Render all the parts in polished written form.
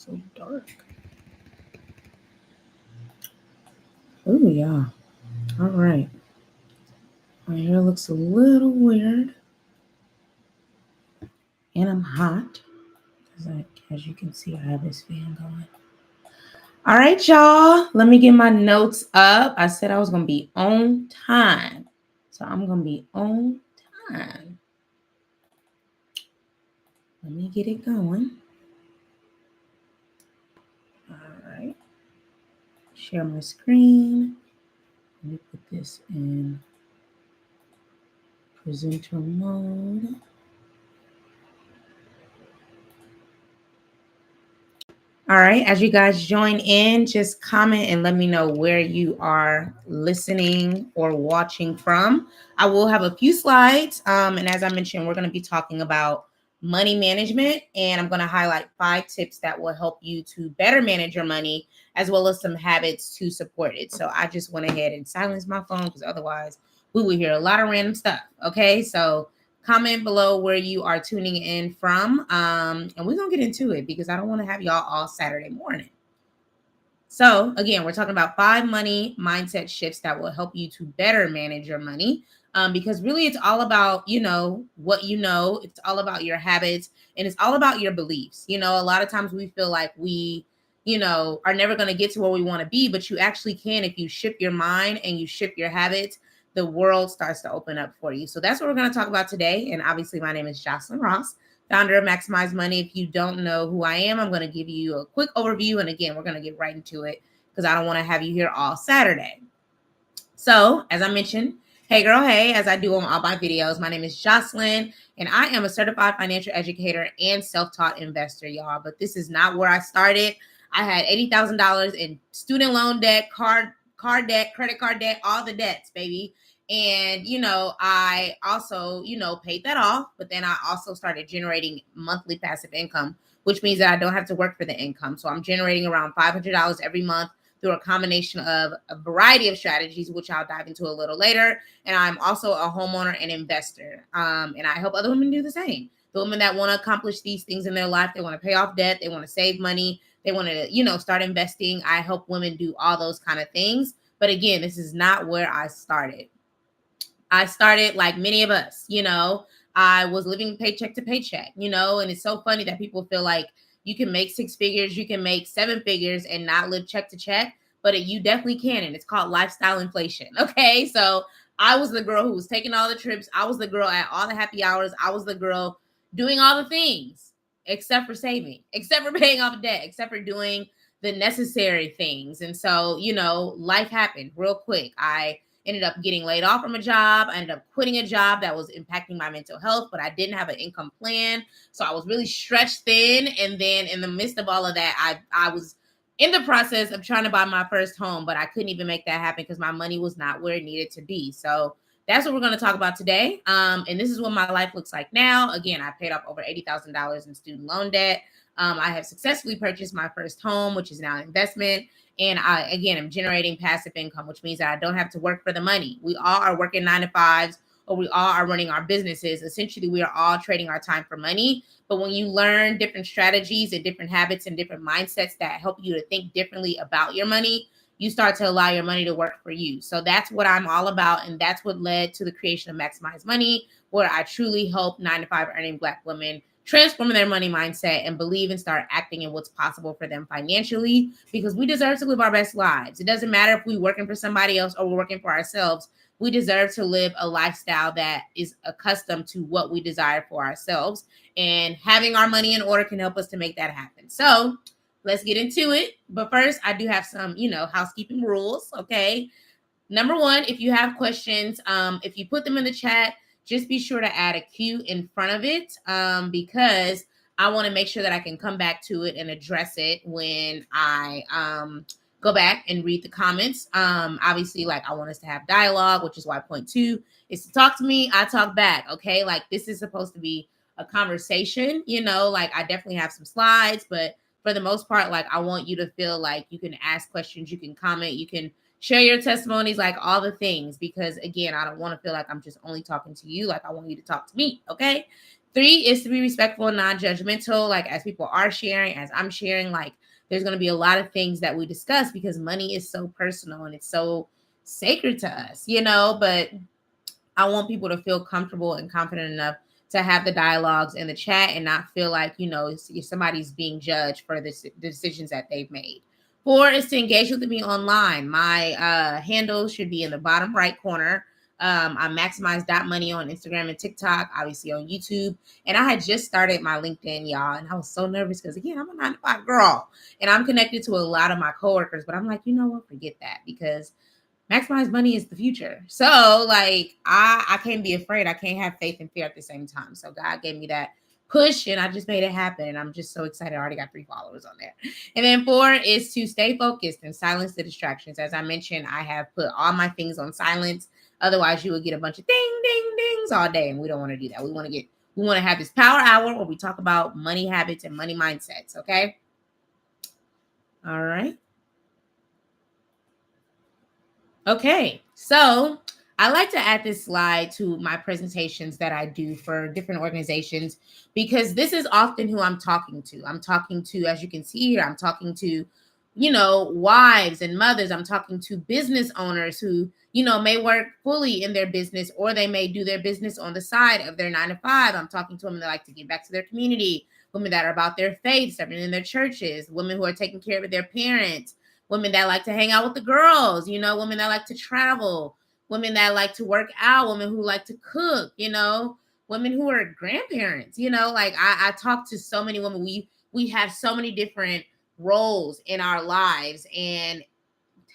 So dark. Oh yeah. All right. My hair looks a little weird, and I'm hot because, as you can see, I have this fan going. All right, y'all. Let me get my notes up. I said I was gonna be on time, so I'm gonna be on time. Let me get it going. All right. Share my screen. Let me put this in presenter mode. All right. As you guys join in, just comment and let me know where you are listening or watching from. I will have a few slides. And as I mentioned, we're going to be talking about money management. And I'm going to highlight 5 tips that will help you to better manage your money, as well as some habits to support it. So I just went ahead and silenced my phone because otherwise we would hear a lot of random stuff. Okay. So comment below where you are tuning in from. And we're going to get into it because I don't want to have y'all all Saturday morning. So again, we're talking about 5 money mindset shifts that will help you to better manage your money. Because really it's all about, what you know, it's all about your habits, and it's all about your beliefs. A lot of times we feel like we, are never going to get to where we want to be, but you actually can if you shift your mind and you shift your habits. The world starts to open up for you. So that's what we're going to talk about today. And obviously, my name is Jocelyn Ross, founder of Maximize Money. If you don't know who I am, I'm going to give you a quick overview. And again, we're going to get right into it because I don't want to have you here all Saturday. So, as I mentioned, hey girl, hey, as I do on all my videos, my name is Jocelyn, and I am a certified financial educator and self-taught investor, y'all. But this is not where I started. I had $80,000 in student loan debt, card debt, credit card debt, all the debts, baby. And, I also, paid that off, but then I also started generating monthly passive income, which means that I don't have to work for the income. So I'm generating around $500 every month through a combination of a variety of strategies, which I'll dive into a little later. And I'm also a homeowner and investor. And I help other women do the same. The women that want to accomplish these things in their life, they want to pay off debt, they want to save money, they want to, start investing. I help women do all those kind of things. But again, this is not where I started. I started like many of us, I was living paycheck to paycheck, and it's so funny that people feel like you can make 6 figures, you can make 7 figures and not live check to check, but you definitely can. And it's called lifestyle inflation. Okay. So I was the girl who was taking all the trips. I was the girl at all the happy hours. I was the girl doing all the things except for saving, except for paying off debt, except for doing the necessary things. And so, life happened real quick. I ended up getting laid off from a job. I ended up quitting a job that was impacting my mental health, but I didn't have an income plan. So I was really stretched thin. And then in the midst of all of that, I was in the process of trying to buy my first home, but I couldn't even make that happen because my money was not where it needed to be. So that's what we're going to talk about today. And this is what my life looks like now. Again, I paid off over $80,000 in student loan debt. I have successfully purchased my first home, which is now an investment. And I, again, am generating passive income, which means that I don't have to work for the money. We all are working 9 to 5s, or we all are running our businesses. Essentially, we are all trading our time for money. But when you learn different strategies and different habits and different mindsets that help you to think differently about your money, you start to allow your money to work for you. So that's what I'm all about. And that's what led to the creation of Maximize Money, where I truly help 9 to 5 earning Black women transform their money mindset and believe and start acting in what's possible for them financially, because we deserve to live our best lives. It doesn't matter if we're working for somebody else or we're working for ourselves. We deserve to live a lifestyle that is accustomed to what we desire for ourselves, and having our money in order can help us to make that happen. So let's get into it. But first, I do have some, housekeeping rules. Okay. Number one, if you have questions, if you put them in the chat, just be sure to add a Q in front of it, because I want to make sure that I can come back to it and address it when I go back and read the comments. Obviously, like, I want us to have dialogue, which is why point 2 is to talk to me. I talk back. Okay. Like, this is supposed to be a conversation, like, I definitely have some slides, but for the most part, like, I want you to feel like you can ask questions, you can comment, you can share your testimonies, like all the things, because again, I don't want to feel like I'm just only talking to you. Like, I want you to talk to me. Okay. Three is to be respectful and non-judgmental. Like as people are sharing, as I'm sharing, like there's going to be a lot of things that we discuss because money is so personal and it's so sacred to us, but I want people to feel comfortable and confident enough to have the dialogues in the chat and not feel like, somebody's being judged for the decisions that they've made. Four is to engage with me online. My handle should be in the bottom right corner. I maximize money on Instagram and TikTok, obviously on YouTube. And I had just started my LinkedIn, y'all. And I was so nervous because, again, I'm a 9 to 5 girl. And I'm connected to a lot of my coworkers. But I'm like, you know what? Forget that because maximize money is the future. So like I can't be afraid. I can't have faith and fear at the same time. So God gave me that push and I just made it happen. And I'm just so excited. I already got 3 followers on there. And then 4 is to stay focused and silence the distractions. As I mentioned, I have put all my things on silence. Otherwise, you will get a bunch of ding, ding, dings all day. And we don't want to do that. We want to have this power hour where we talk about money habits and money mindsets. Okay. All right. Okay, so I like to add this slide to my presentations that I do for different organizations because this is often who I'm talking to. I'm talking to, as you can see here, I'm talking to, wives and mothers. I'm talking to business owners who, may work fully in their business or they may do their business on the side of their 9 to 5. I'm talking to women that like to give back to their community, women that are about their faith, serving in their churches, women who are taking care of their parents, women that like to hang out with the girls, women that like to travel, women that like to work out, women who like to cook, women who are grandparents, like I talk to so many women. We have so many different roles in our lives, and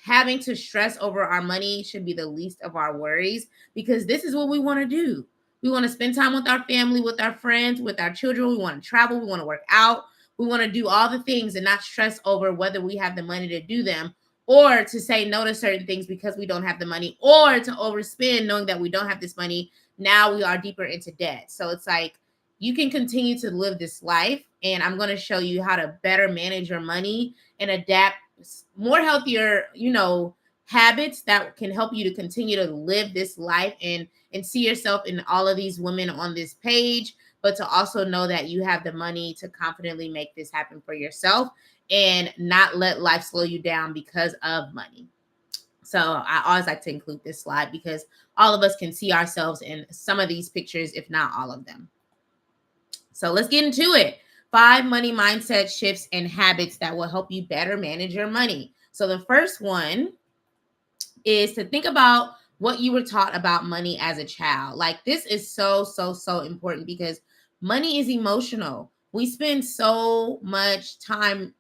having to stress over our money should be the least of our worries because this is what we want to do. We want to spend time with our family, with our friends, with our children. We want to travel. We want to work out. We want to do all the things and not stress over whether we have the money to do them or to say no to certain things because we don't have the money or to overspend knowing that we don't have this money. Now we are deeper into debt. So it's like you can continue to live this life, and I'm going to show you how to better manage your money and adapt more healthier, habits that can help you to continue to live this life and see yourself in all of these women on this page, but to also know that you have the money to confidently make this happen for yourself and not let life slow you down because of money. So I always like to include this slide because all of us can see ourselves in some of these pictures, if not all of them. So let's get into it. 5 money mindset shifts and habits that will help you better manage your money. So the first one is to think about what you were taught about money as a child. Like this is so, so, so important because money is emotional. We spend so much time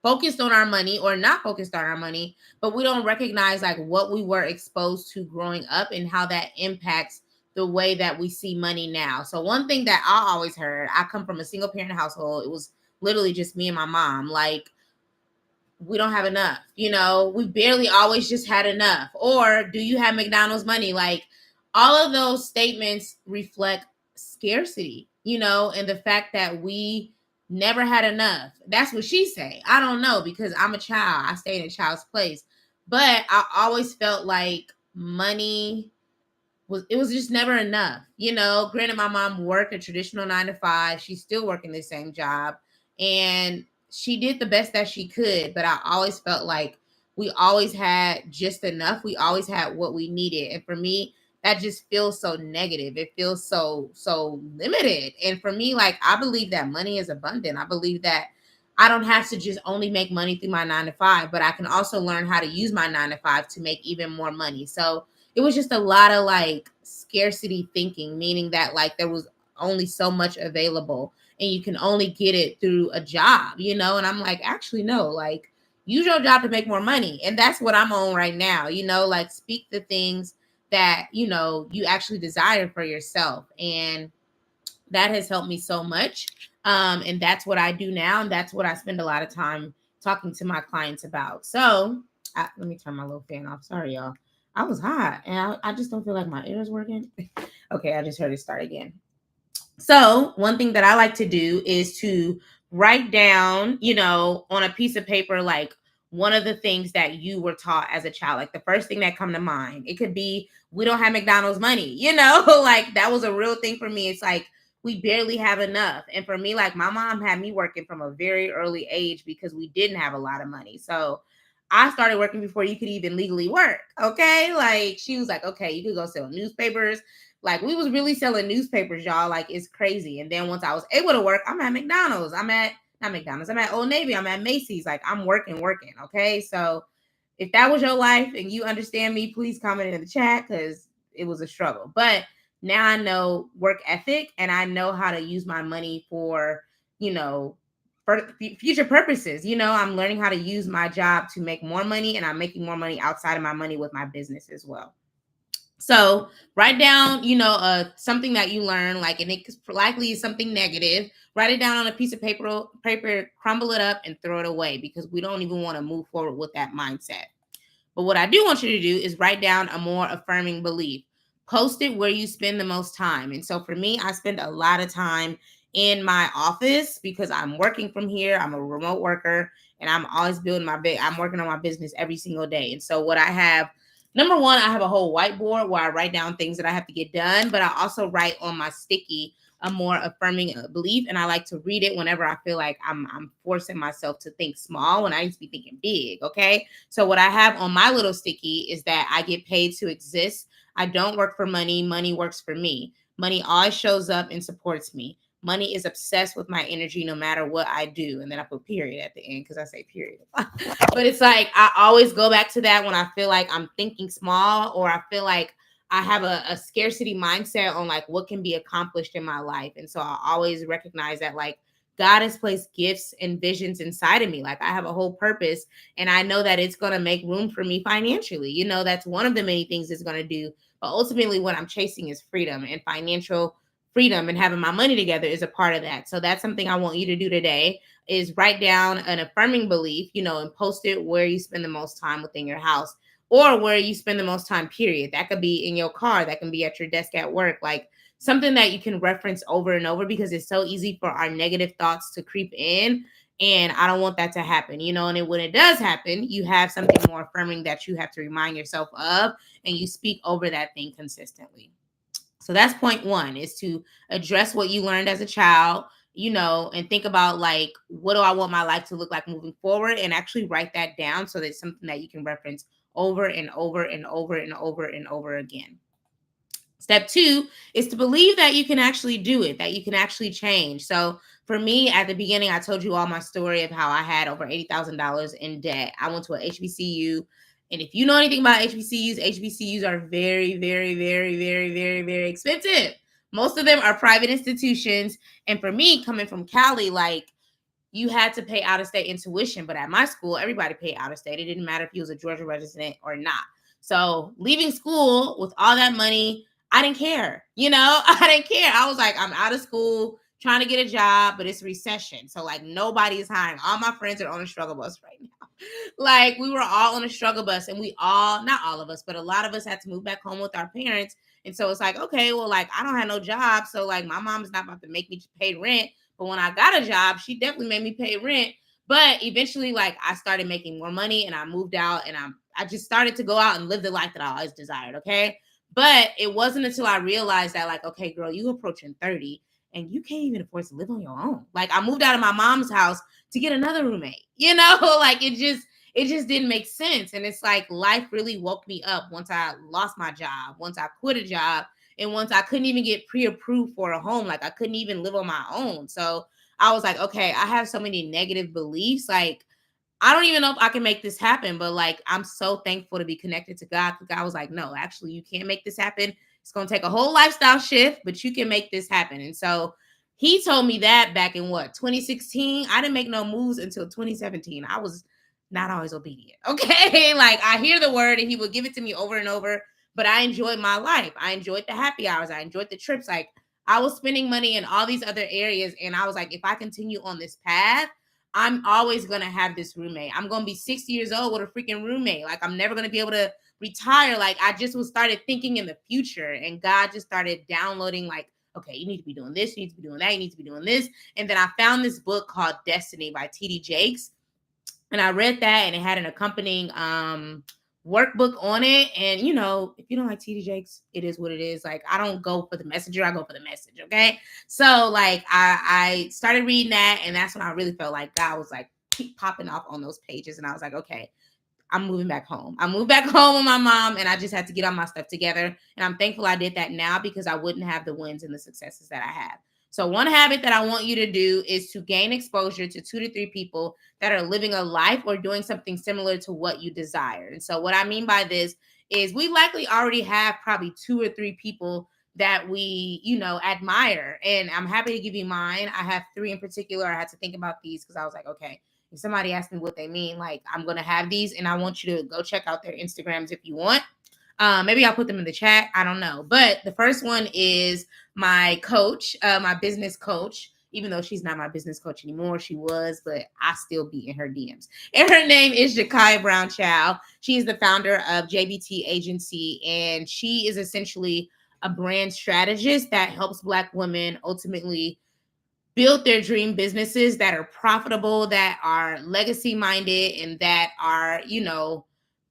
focused on our money or not focused on our money, but we don't recognize like what we were exposed to growing up and how that impacts the way that we see money now. So one thing that I always heard, I come from a single parent household. It was literally just me and my mom. Like, we don't have enough, we barely always just had enough. Or do you have McDonald's money? Like all of those statements reflect scarcity, and the fact that we never had enough. That's what she say. I don't know because I'm a child. I stayed in a child's place. But I always felt like money was just never enough. Granted, my mom worked a traditional 9 to 5. She's still working the same job. And she did the best that she could. But I always felt like we always had just enough. We always had what we needed. And for me, that just feels so negative. It feels so limited. And for me, like I believe that money is abundant. I believe that I don't have to just only make money through my 9 to 5, but I can also learn how to use my 9 to 5 to make even more money. So it was just a lot of like scarcity thinking, meaning that like there was only so much available and you can only get it through a job, and I'm like, actually, no, like use your job to make more money. And that's what I'm on right now, like speak the things that, you actually desire for yourself. And that has helped me so much. And that's what I do now. And that's what I spend a lot of time talking to my clients about. So let me turn my little fan off. Sorry, y'all. I was hot and I just don't feel like my ear is working. Okay, I just heard it start again. So one thing that I like to do is to write down, on a piece of paper, like one of the things that you were taught as a child, like the first thing that come to mind. It could be, we don't have McDonald's money, like that was a real thing for me. It's like, we barely have enough. And for me, like my mom had me working from a very early age because we didn't have a lot of money. So I started working before you could even legally work. Okay. Like she was like, okay, you could go sell newspapers. Like we was really selling newspapers, y'all. Like it's crazy. And then once I was able to work, I'm at McDonald's. I'm at not McDonald's. I'm at Old Navy. I'm at Macy's. Like I'm working. Okay. So if that was your life and you understand me, please comment in the chat because it was a struggle. But now I know work ethic and I know how to use my money for, for future purposes. I'm learning how to use my job to make more money, and I'm making more money outside of my money with my business as well. So write down, something that you learn, like, and it likely is something negative. Write it down on a piece of paper, crumble it up and throw it away because we don't even want to move forward with that mindset. But what I do want you to do is write down a more affirming belief. Post it where you spend the most time. And so for me, I spend a lot of time in my office because I'm working from here. I'm a remote worker and I'm always building I'm working on my business every single day. And so what I have, number one, I have a whole whiteboard where I write down things that I have to get done, but I also write on my sticky a more affirming belief, and I like to read it whenever I feel like I'm forcing myself to think small when I used to be thinking big. Okay, so what I have on my little sticky is that I get paid to exist. I don't work for money. Money works for me. Money always shows up and supports me. Money is obsessed with my energy no matter what I do. And then I put period at the end because I say period. But it's like I always go back to that when I feel like I'm thinking small or I feel like I have a scarcity mindset on like what can be accomplished in my life. And so I always recognize that like God has placed gifts and visions inside of me. Like I have a whole purpose and I know that it's going to make room for me financially. That's one of the many things it's going to do. But ultimately what I'm chasing is freedom, and financial freedom and having my money together is a part of that. So that's something I want you to do today is write down an affirming belief, and post it where you spend the most time within your house or where you spend the most time, period. That could be in your car. That can be at your desk at work. Like something that you can reference over and over because it's so easy for our negative thoughts to creep in. And I don't want that to happen, and then when it does happen, you have something more affirming that you have to remind yourself of and you speak over that thing consistently. So that's point one, is to address what you learned as a child, and think about like, what do I want my life to look like moving forward? And actually write that down so that it's something that you can reference over and over and over and over and over again. Step two is to believe that you can actually do it, that you can actually change. So for me, at the beginning, I told you all my story of how I had over $80,000 in debt. I went to a HBCU. And if you know anything about HBCUs are very, very, very, very, very, very expensive. Most of them are private institutions. And for me, coming from Cali, like you had to pay out of state in tuition. But at my school, everybody paid out of state. It didn't matter if you was a Georgia resident or not. So leaving school with all that money, I didn't care. I didn't care. I was like, I'm out of school trying to get a job, but it's recession. So like nobody is hiring. All my friends are on a struggle bus right now. Like we were all on a struggle bus and we all, not all of us, but a lot of us had to move back home with our parents. And so it's like, okay, well, like I don't have no job. So like my mom is not about to make me pay rent. But when I got a job, she definitely made me pay rent. But eventually, like I started making more money and I moved out and I just started to go out and live the life that I always desired. Okay. But it wasn't until I realized that, like, okay, girl, you approaching 30 and you can't even afford to live on your own. Like I moved out of my mom's house to get another roommate, like it just didn't make sense. And it's like life really woke me up once I lost my job, once I quit a job, and once I couldn't even get pre-approved for a home. Like I couldn't even live on my own. So I was like, okay, I have so many negative beliefs. Like I don't even know if I can make this happen, but like I'm so thankful to be connected to God. God was like, no, actually, you can't make this happen. It's going to take a whole lifestyle shift, but you can make this happen. And so he told me that back in 2016. I didn't make no moves until 2017. I was not always obedient. Okay. Like I hear the word and he would give it to me over and over, but I enjoyed my life. I enjoyed the happy hours. I enjoyed the trips. Like I was spending money in all these other areas. And I was like, if I continue on this path, I'm always going to have this roommate. I'm going to be 60 years old with a freaking roommate. Like I'm never going to be able to retire. Like I just started thinking in the future, and God just started downloading like, okay, you need to be doing this. You need to be doing that. You need to be doing this. And then I found this book called Destiny by T.D. Jakes. And I read that and it had an accompanying workbook on it. And if you don't like TD Jakes, it is what it is. Like, I don't go for the messenger, I go for the message. Okay. So like I started reading that, and that's when I really felt like God was like keep popping off on those pages. And I was like, okay, I'm moving back home. I moved back home with my mom, and I just had to get all my stuff together. And I'm thankful I did that now, because I wouldn't have the wins and the successes that I have. So one habit that I want you to do is to gain exposure to 2 to 3 people that are living a life or doing something similar to what you desire. And so what I mean by this is we likely already have probably 2 or 3 people that we, admire. And I'm happy to give you mine. I have 3 in particular. I had to think about these because I was like, okay, if somebody asks me what they mean, like, I'm going to have these, and I want you to go check out their Instagrams if you want. Maybe I'll put them in the chat. I don't know. But the first one is my coach, my business coach. Even though she's not my business coach anymore, she was, but I still be in her DMs. And her name is Jakiah Brown Chow. She is the founder of JBT Agency, and she is essentially a brand strategist that helps Black women ultimately build their dream businesses that are profitable, that are legacy minded, and that are,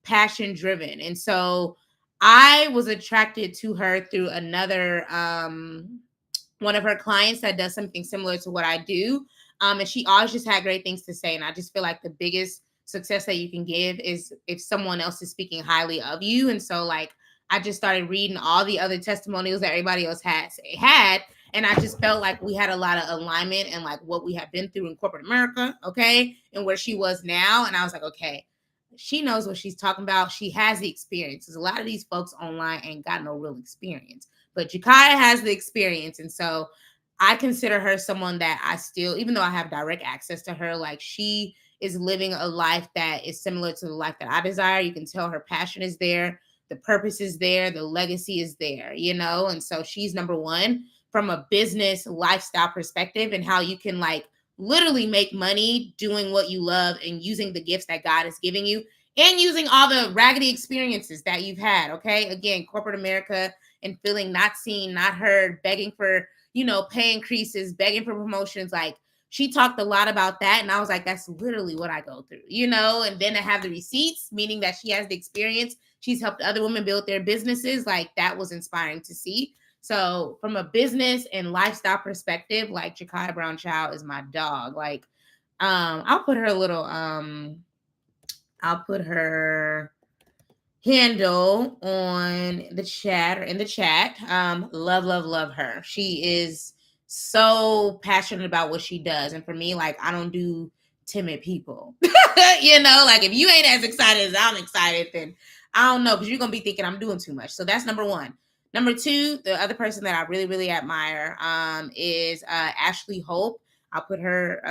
passion driven. And so I was attracted to her through another one of her clients that does something similar to what I do. And she always just had great things to say. And I just feel like the biggest success that you can give is if someone else is speaking highly of you. And so like I just started reading all the other testimonials that everybody else had. And I just felt like we had a lot of alignment and like what we have been through in corporate America, okay, and where she was now. And I was like, okay, she knows what she's talking about. She has the experience. Because a lot of these folks online ain't got no real experience. But Jakiah has the experience. And so I consider her someone that I still, even though I have direct access to her, like she is living a life that is similar to the life that I desire. You can tell her passion is there, the purpose is there, the legacy is there, And so she's number one from a business lifestyle perspective, and how you can like literally make money doing what you love and using the gifts that God is giving you, and using all the raggedy experiences that you've had. Okay. Again, corporate America, and feeling not seen, not heard, begging for, pay increases, begging for promotions. Like she talked a lot about that. And I was like, that's literally what I go through, and then to have the receipts, meaning that she has the experience. She's helped other women build their businesses. Like that was inspiring to see. So from a business and lifestyle perspective, like Jakiah Brown Chow is my dog. Like, I'll put her handle on the chat or in the chat. Love her. She is so passionate about what she does. And for me, like I don't do timid people. Like if you ain't as excited as I'm excited, then I don't know, because you're gonna be thinking I'm doing too much. So that's number one. Number two, the other person that I really, really admire is Ashley Hope. I'll put her,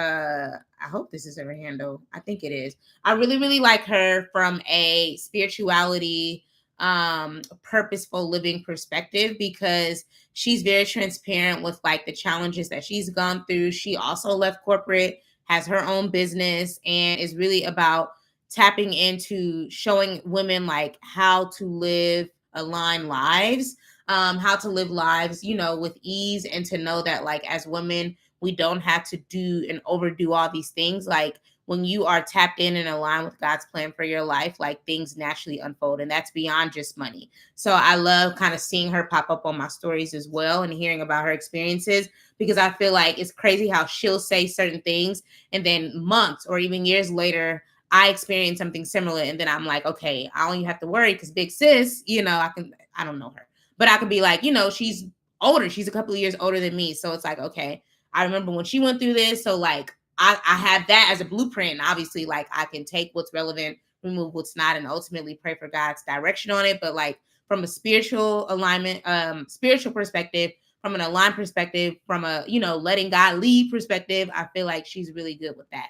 I hope this is her handle. I think it is. I really, really like her from a spirituality, purposeful living perspective, because she's very transparent with like the challenges that she's gone through. She also left corporate, has her own business, and is really about tapping into showing women like how to live aligned lives, how to live lives, with ease, and to know that like as women, we don't have to do and overdo all these things. Like when you are tapped in and aligned with God's plan for your life, like things naturally unfold, and that's beyond just money. So I love kind of seeing her pop up on my stories as well and hearing about her experiences, because I feel like it's crazy how she'll say certain things and then months or even years later, I experience something similar. And then I'm like, okay, I don't even have to worry, because big sis, I don't know her, but I could be like, she's older. She's a couple of years older than me. So it's like, okay, I remember when she went through this. So like, I have that as a blueprint. And obviously, like I can take what's relevant, remove what's not, and ultimately pray for God's direction on it. But like from a spiritual alignment, spiritual perspective, from an aligned perspective, from a, letting God lead perspective, I feel like she's really good with that.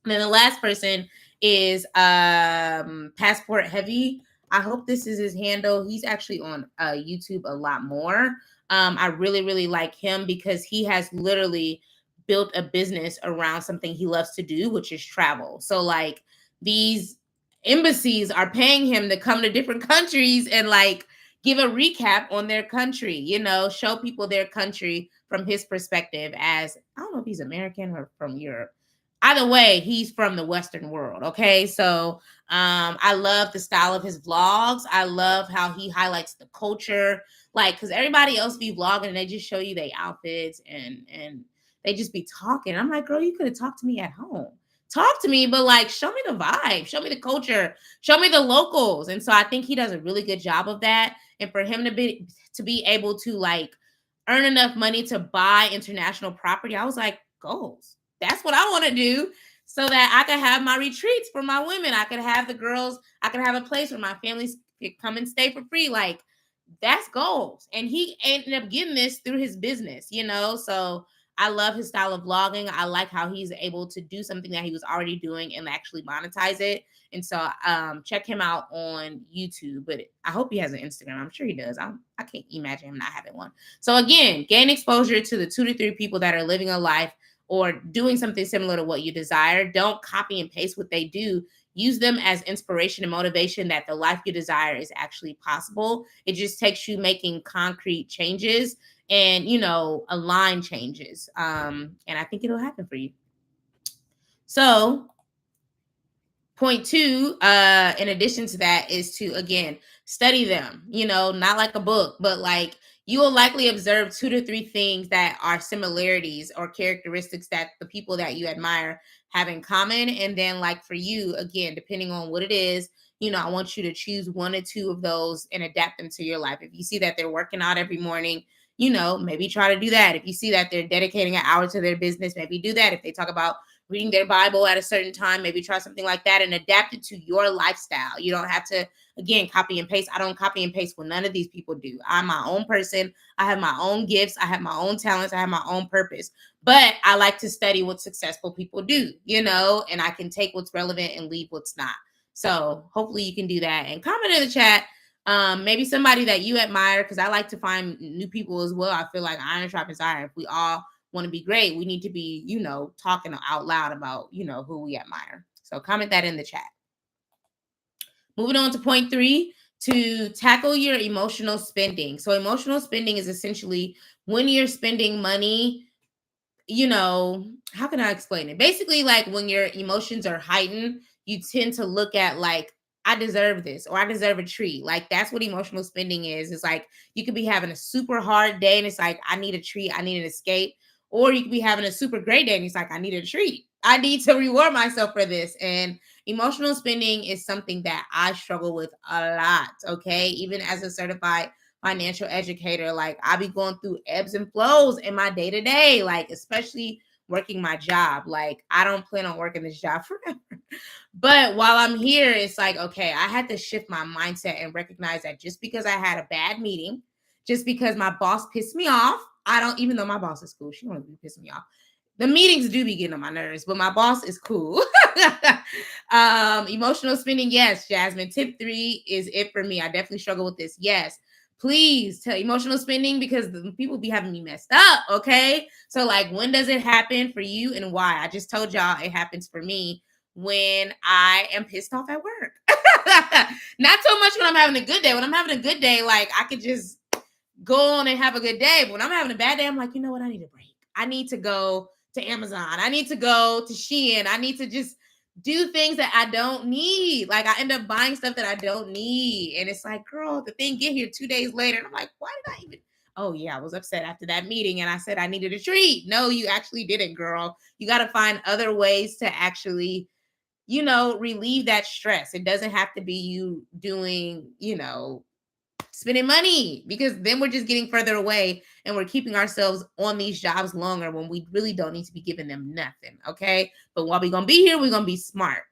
And then the last person is Passport Heavy. I hope this is his handle. He's actually on YouTube a lot more. I really, really like him because he has literally built a business around something he loves to do, which is travel. So like these embassies are paying him to come to different countries and like give a recap on their country, show people their country from his perspective as, I don't know if he's American or from Europe. Either way, he's from the Western world. Okay. So I love the style of his vlogs. I love how he highlights the culture. Like, because everybody else be vlogging and they just show you their outfits and they just be talking. I'm like, girl, you could have talked to me at home. Talk to me, but like show me the vibe, show me the culture, show me the locals. And so I think he does a really good job of that. And for him to be able to like earn enough money to buy international property, I was like, goals. That's what I want to do so that I can have my retreats for my women. I could have the girls, I could have a place where my families could come and stay for free. Like, that's goals. And he ended up getting this through his business, you know? So I love his style of vlogging. I like how he's able to do something that he was already doing and actually monetize it. And so check him out on YouTube. But I hope he has an Instagram. I'm sure he does. I can't imagine him not having one. So again, gain exposure to the 2 to 3 people that are living a life or doing something similar to what you desire. Don't copy and paste what they do. Use them as inspiration and motivation that the life you desire is actually possible. It just takes you making concrete changes and, you know, align changes. And I think it'll happen for you. So point two, in addition to that, is to again study them, you know, not like a book, but like you will likely observe 2 to 3 things that are similarities or characteristics that the people that you admire have in common. And then like for you, again, depending on what it is, you know, I want you to choose 1 or 2 of those and adapt them to your life. If you see that they're working out every morning, you know, maybe try to do that. If you see that they're dedicating an hour to their business, maybe do that. If they talk about reading their Bible at a certain time, maybe try something like that and adapt it to your lifestyle. You don't have to, again, copy and paste. I don't copy and paste what none of these people do. I'm my own person. I have my own gifts. I have my own talents. I have my own purpose. But I like to study what successful people do, you know, and I can take what's relevant and leave what's not. So hopefully you can do that and comment in the chat. Maybe somebody that you admire, because I like to find new people as well. I feel like iron sharpens iron. If we all want to be great, we need to be, you know, talking out loud about, you know, who we admire. So comment that in the chat. Moving on to point 3, to tackle your emotional spending. So emotional spending is essentially when you're spending money, you know, how can I explain it? Basically, like when your emotions are heightened, you tend to look at like, I deserve this or I deserve a treat. Like that's what emotional spending is. It's like you could be having a super hard day and it's like, I need a treat, I need an escape. Or you could be having a super great day and it's like, I need a treat. I need to reward myself for this. And emotional spending is something that I struggle with a lot. Okay. Even as a certified financial educator, like I be going through ebbs and flows in my day to day, like especially working my job. Like I don't plan on working this job forever. But while I'm here, it's like, okay, I had to shift my mindset and recognize that just because I had a bad meeting, just because my boss pissed me off, I don't, even though my boss is cool, she don't be pissing me off. The meetings do be getting on my nerves, but my boss is cool. Emotional spending, yes, Jasmine. Tip 3 is it for me. I definitely struggle with this. Yes, please tell emotional spending because the people be having me messed up. Okay, so like, when does it happen for you and why? I just told y'all it happens for me when I am pissed off at work. Not so much when I'm having a good day. When I'm having a good day, like I could just go on and have a good day. But when I'm having a bad day, I'm like, you know what? I need a break. I need to go to Amazon. I need to go to Shein. I need to just do things that I don't need. Like I end up buying stuff that I don't need. And it's like, girl, the thing get here 2 days later. And I'm like, why did I even? Oh yeah, I was upset after that meeting and I said I needed a treat. No, you actually didn't, girl. You got to find other ways to actually, you know, relieve that stress. It doesn't have to be you doing, you know, spending money, because then we're just getting further away and we're keeping ourselves on these jobs longer when we really don't need to be giving them nothing. Okay. But while we're going to be here, we're going to be smart.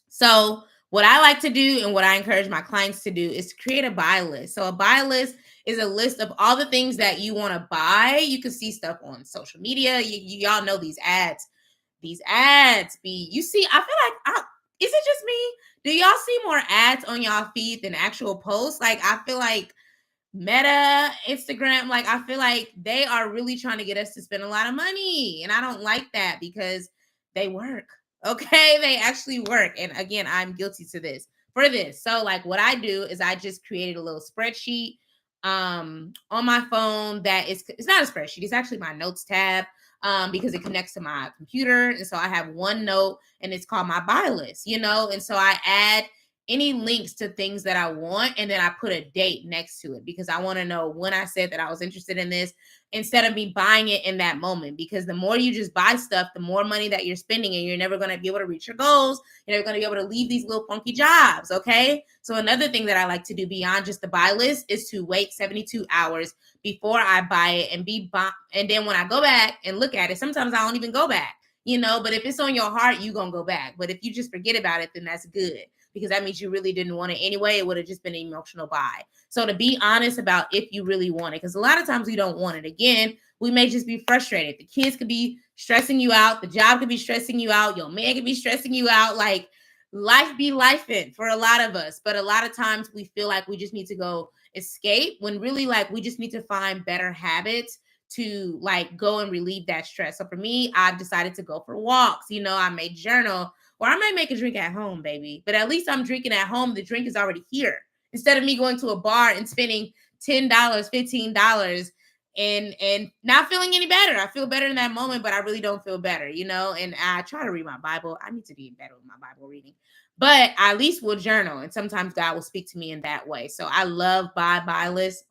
So what I like to do and what I encourage my clients to do is to create a buy list. So a buy list is a list of all the things that you want to buy. You can see stuff on social media. Y'all know these ads. These ads be, you see, I feel like, is it just me? Do y'all see more ads on y'all feed than actual posts? Like, I feel like Meta, Instagram, like, I feel like they are really trying to get us to spend a lot of money. And I don't like that because they work. Okay. They actually work. And again, I'm guilty to this for this. So, like, what I do is I just created a little spreadsheet on my phone that is, it's not a spreadsheet, it's actually my notes tab. because it connects to my computer. And so I have OneNote and it's called my buy list, and so I add any links to things that I want, and then I put a date next to it because I want to know when I said that I was interested in this instead of me buying it in that moment. Because the more you just buy stuff, the more money that you're spending, and you're never going to be able to reach your goals. You're never going to be able to leave these little funky jobs. Okay. So another thing that I like to do beyond just the buy list is to wait 72 hours before I buy it and then when I go back and look at it, sometimes I don't even go back, but if it's on your heart, you're going to go back. But if you just forget about it, then that's good, because that means you really didn't want it anyway. It would have just been an emotional buy. So to be honest about if you really want it, because a lot of times we don't want it. Again, we may just be frustrated. The kids could be stressing you out. The job could be stressing you out. Your man could be stressing you out. Like, life be lifing for a lot of us. But a lot of times we feel like we just need to go escape, when really, like, we just need to find better habits to, like, go and relieve that stress. So for me, I've decided to go for walks. I may journal, or I might make a drink at home, baby. But at least I'm drinking at home. The drink is already here. Instead of me going to a bar and spending $10, $15 and not feeling any better. I feel better in that moment, but I really don't feel better, and I try to read my Bible. I need to be better with my Bible reading, but I at least will journal, and sometimes God will speak to me in that way. So I love buy list.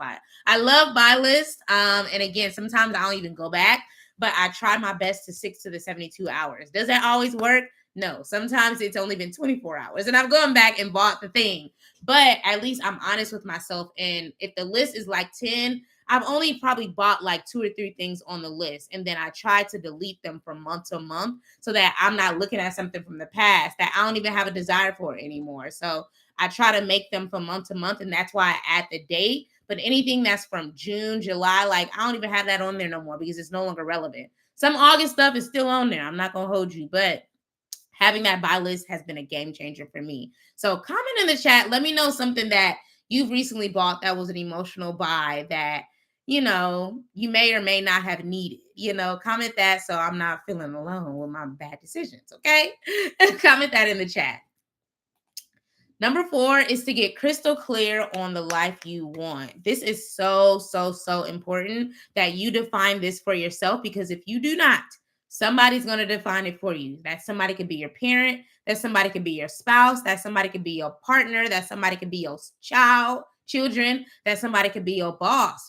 I love buy list. And again, sometimes I don't even go back, but I try my best to stick to the 72 hours. Does that always work? No, sometimes it's only been 24 hours and I've gone back and bought the thing, but at least I'm honest with myself. And if the list is like 10, I've only probably bought like 2 or 3 things on the list. And then I try to delete them from month to month so that I'm not looking at something from the past that I don't even have a desire for anymore. So I try to make them from month to month. And that's why I add the date. But anything that's from June, July, like, I don't even have that on there no more because it's no longer relevant. Some August stuff is still on there. I'm not going to hold you, but having that buy list has been a game changer for me. So comment in the chat. Let me know something that you've recently bought that was an emotional buy that, you may or may not have needed. Comment that so I'm not feeling alone with my bad decisions. Okay. Comment that in the chat. Number 4 is to get crystal clear on the life you want. This is so, so, so important that you define this for yourself, because if you do not, somebody's going to define it for you. That somebody could be your parent. That somebody could be your spouse. That somebody could be your partner. That somebody could be your children. That somebody could be your boss.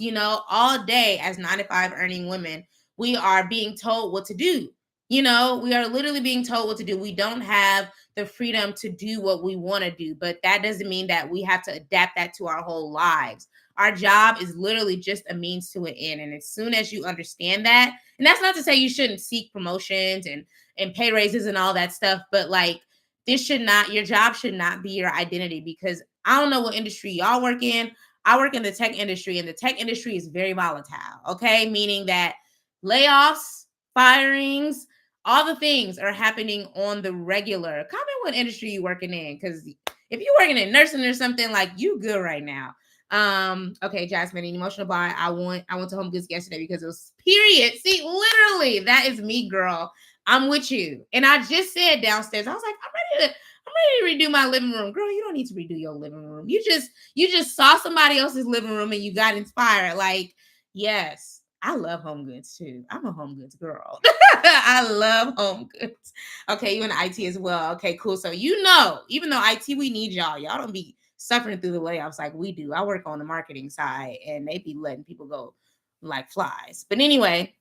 All day as 9-to-5 earning women, we are being told what to do. We are literally being told what to do. We don't have the freedom to do what we want to do, but that doesn't mean that we have to adapt that to our whole lives. Our job is literally just a means to an end. And as soon as you understand that, and that's not to say you shouldn't seek promotions and pay raises and all that stuff, but like, your job should not be your identity, because I don't know what industry y'all work in. I work in the tech industry, and the tech industry is very volatile. Okay. Meaning that layoffs, firings, all the things are happening on the regular. Comment what industry you working in, because if you're working in nursing or something, like, you good right now. Okay, Jasmine, an emotional buy. I went to Home Goods yesterday because it was period. See, literally, that is me, girl. I'm with you. And I just said downstairs, I was like, I'm ready to redo my living room. Girl, you don't need to redo your living room. You just saw somebody else's living room and you got inspired. Like, yes. I love Home Goods too. I'm a Home Goods girl. I love Home Goods. Okay, you in IT as well. Okay, cool. So even though IT, we need y'all. Y'all don't be suffering through the layoffs like we do. I work on the marketing side, and they be letting people go like flies. But anyway,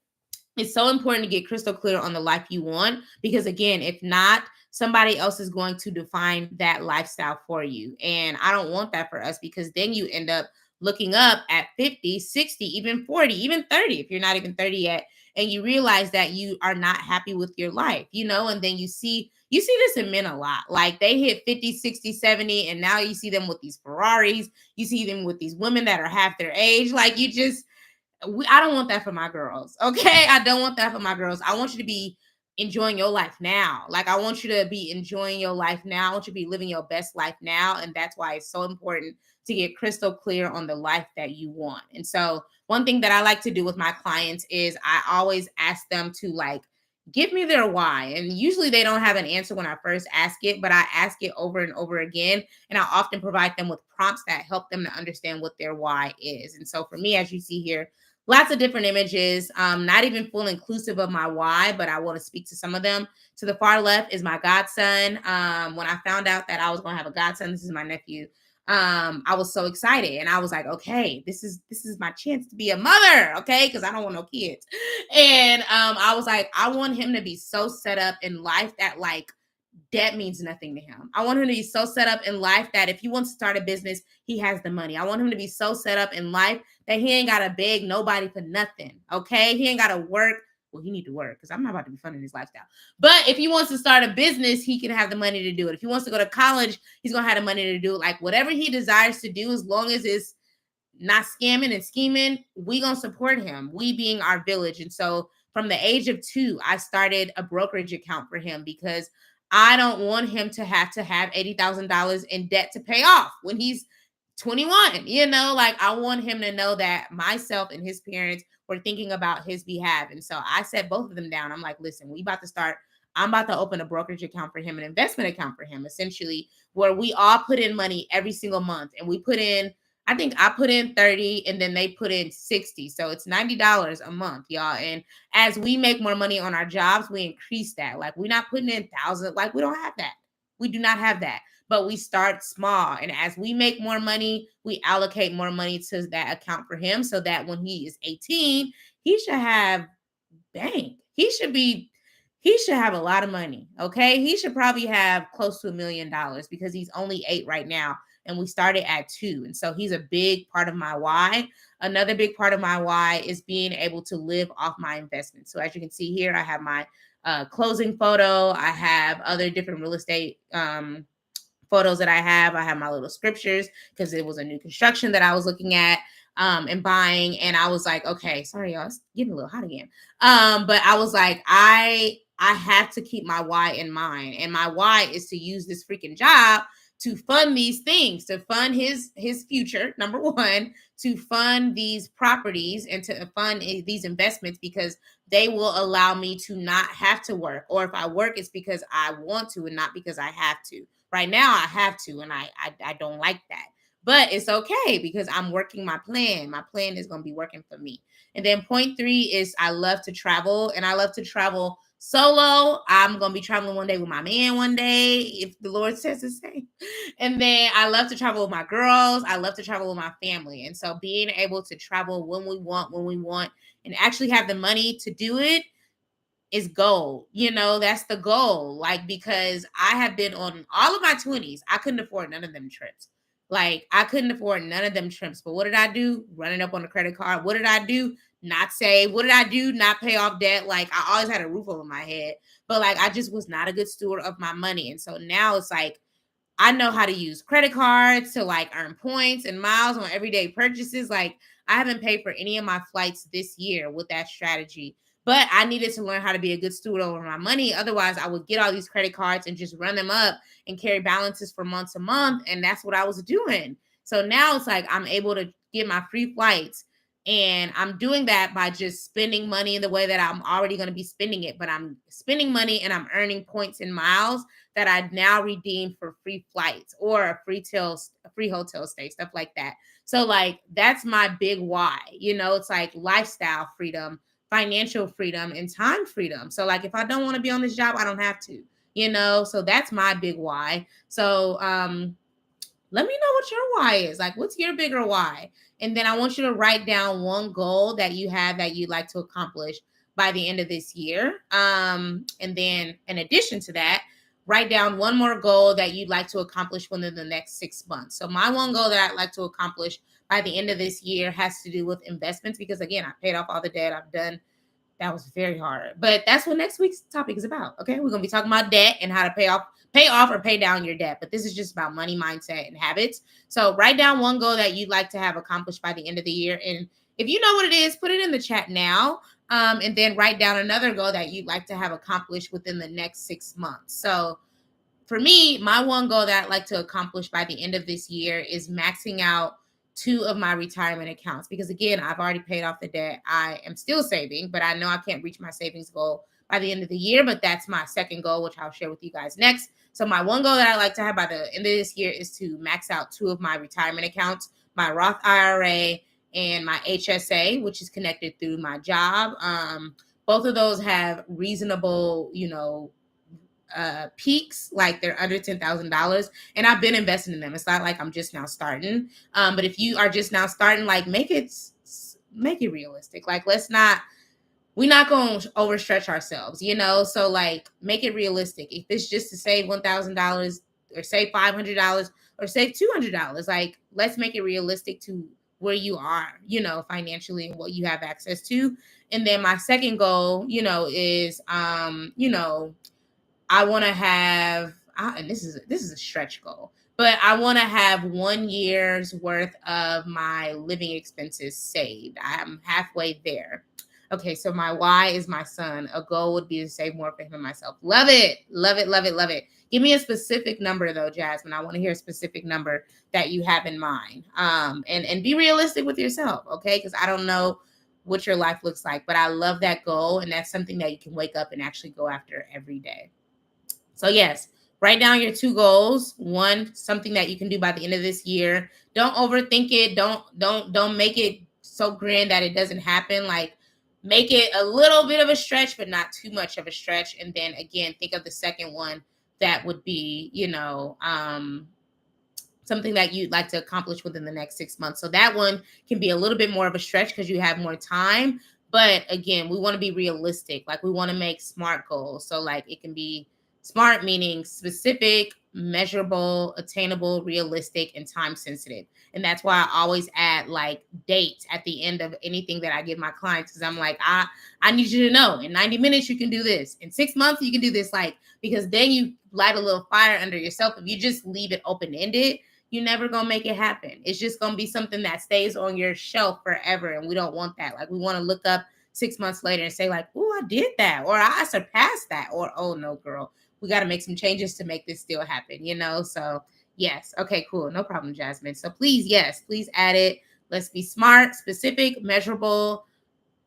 it's so important to get crystal clear on the life you want, because again, if not, somebody else is going to define that lifestyle for you. And I don't want that for us, because then you end up looking up at 50, 60, even 40, even 30, if you're not even 30 yet, and you realize that you are not happy with your life, and then you see this in men a lot. Like, they hit 50, 60, 70, and now you see them with these Ferraris. You see them with these women that are half their age. Like, I don't want that for my girls. Okay. I don't want that for my girls. I want you to be enjoying your life now. Like, I want you to be enjoying your life now. I want you to be living your best life now. And that's why it's so important to get crystal clear on the life that you want. And so one thing that I like to do with my clients is I always ask them to, like, give me their why. And usually they don't have an answer when I first ask it, but I ask it over and over again. And I often provide them with prompts that help them to understand what their why is. And so for me, as you see here, lots of different images, not even full inclusive of my why, but I want to speak to some of them. To the far left is my godson. When I found out that I was going to have a godson, this is my nephew. I was so excited, and I was like, okay, this is my chance to be a mother, okay, because I don't want no kids. And I was like, I want him to be so set up in life that like debt means nothing to him. I want him to be so set up in life that if he wants to start a business, he has the money. I want him to be so set up in life that he ain't got to beg nobody for nothing. Okay. He ain't got to work. Well, he need to work because I'm not about to be funding his lifestyle. But if he wants to start a business, he can have the money to do it. If he wants to go to college, he's going to have the money to do it. Like whatever he desires to do, as long as it's not scamming and scheming, we gonna support him. We being our village. And so from the age of 2, I started a brokerage account for him because I don't want him to have $80,000 in debt to pay off when he's 21. Like I want him to know that myself and his parents were thinking about his behalf. And so I set both of them down. I'm like, listen, I'm about to open a brokerage account for him, an investment account for him, essentially, where we all put in money every single month. And I think I put in 30 and then they put in 60. So it's $90 a month, y'all. And as we make more money on our jobs, we increase that. Like we're not putting in thousands. Like we don't have that. We do not have that. But we start small. And as we make more money, we allocate more money to that account for him so that when he is 18, he should have bank. He should have a lot of money. Okay. He should probably have close to $1 million because he's only 8 right now. And we started at 2. And so he's a big part of my why. Another big part of my why is being able to live off my investments. So as you can see here, I have my closing photo. I have other different real estate photos that I have. I have my little scriptures because it was a new construction that I was looking at and buying. And I was like, okay, sorry, y'all, it's getting a little hot again. But I was like, I have to keep my why in mind. And my why is to use this freaking job to fund these things, to fund his future, number one, to fund these properties and to fund these investments because they will allow me to not have to work. Or if I work, it's because I want to and not because I have to. Right now, I have to, and I don't like that. But it's okay because I'm working my plan. My plan is going to be working for me. And then point 3 is I love to travel, and I love to travel solo. I'm going to be traveling one day with my man one day, if the Lord says the same. And then I love to travel with my girls. I love to travel with my family. And so being able to travel when we want, and actually have the money to do it is gold. That's the goal. Like, because I have been on all of my 20s, I couldn't afford none of them trips. Like, I couldn't afford none of them trips. But what did I do? Running up on a credit card. What did I do? Not save. What did I do? Not pay off debt. Like, I always had a roof over my head. But like, I just was not a good steward of my money. And so now it's like, I know how to use credit cards to like earn points and miles on everyday purchases. Like, I haven't paid for any of my flights this year with that strategy. But I needed to learn how to be a good steward over my money. Otherwise, I would get all these credit cards and just run them up and carry balances for month to month. And that's what I was doing. So now it's like I'm able to get my free flights. And I'm doing that by just spending money in the way that I'm already going to be spending it. But I'm spending money and I'm earning points and miles that I now redeem for free flights or a free hotel stay, stuff like that. So like, that's my big why. It's like lifestyle freedom, financial freedom, and time freedom. So like, if I don't want to be on this job, I don't have to, so that's my big why. So let me know what your why is. Like, what's your bigger why? And then I want you to write down one goal that you have that you'd like to accomplish by the end of this year. And then in addition to that, write down one more goal that you'd like to accomplish within the next 6 months. So my one goal that I'd like to accomplish by the end of this year has to do with investments because, again, I paid off all the debt I've done. That was very hard. But that's what next week's topic is about. Okay. We're going to be talking about debt and how to pay off or pay down your debt. But this is just about money mindset and habits. So write down one goal that you'd like to have accomplished by the end of the year. And if you know what it is, put it in the chat now. And then write down another goal that you'd like to have accomplished within the next 6 months. So for me, my one goal that I'd like to accomplish by the end of this year is maxing out 2 of my retirement accounts. Because again, I've already paid off the debt. I am still saving, but I know I can't reach my savings goal by the end of the year. But that's my second goal, which I'll share with you guys next. So my one goal that I'd like to have by the end of this year is to max out 2 of my retirement accounts, my Roth IRA and my HSA, which is connected through my job. Both of those have reasonable, peaks, like they're under $10,000, and I've been investing in them. It's not like I'm just now starting. But if you are just now starting, like make it realistic. Like we're not going to overstretch ourselves, So like make it realistic. If it's just to save $1,000 or save $500 or save $200, like let's make it realistic to where you are, financially and what you have access to. And then my second goal, is, I want to have, and this is a stretch goal, but I want to have 1 year's worth of my living expenses saved. I'm halfway there. Okay, so my why is my son. A goal would be to save more for him and myself. Love it, love it, love it, love it. Give me a specific number though, Jasmine. I want to hear a specific number that you have in mind. And be realistic with yourself, okay? Because I don't know what your life looks like, but I love that goal, and that's something that you can wake up and actually go after every day. So yes, write down your 2 goals. One, something that you can do by the end of this year. Don't overthink it. Don't make it so grand that it doesn't happen. Like make it a little bit of a stretch, but not too much of a stretch. And then again, think of the second one that would be, something that you'd like to accomplish within the next 6 months. So that one can be a little bit more of a stretch because you have more time. But again, we want to be realistic. Like we want to make SMART goals. So like it can be SMART, meaning specific, measurable, attainable, realistic, and time sensitive. And that's why I always add like dates at the end of anything that I give my clients, because I'm like, I need you to know in 90 minutes you can do this. In 6 months you can do this, like, because then you light a little fire under yourself. If you just leave it open-ended, you're never going to make it happen. It's just going to be something that stays on your shelf forever. And we don't want that. Like we want to look up 6 months later and say like, oh, I did that, or I surpassed that, or, oh no, girl, we got to make some changes to make this still happen, So yes. Okay, cool. No problem, Jasmine. So please, yes, please add it. Let's be SMART, specific, measurable.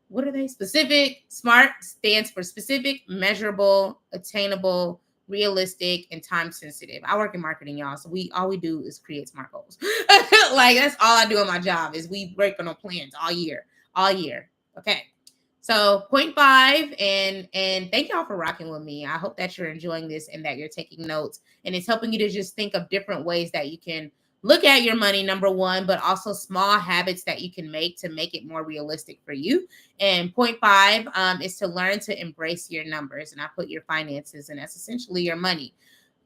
What are they? Specific, SMART stands for specific, measurable, attainable, realistic, and time sensitive. I work in marketing, y'all. So all we do is create SMART goals. Like that's all I do on my job is we work on plans all year. Okay. So 0.5, and thank y'all for rocking with me. I hope that you're enjoying this and that you're taking notes, and it's helping you to just think of different ways that you can look at your money, number one, but also small habits that you can make to make it more realistic for you. And 0.5 is to learn to embrace your numbers, and I put your finances, and that's essentially your money.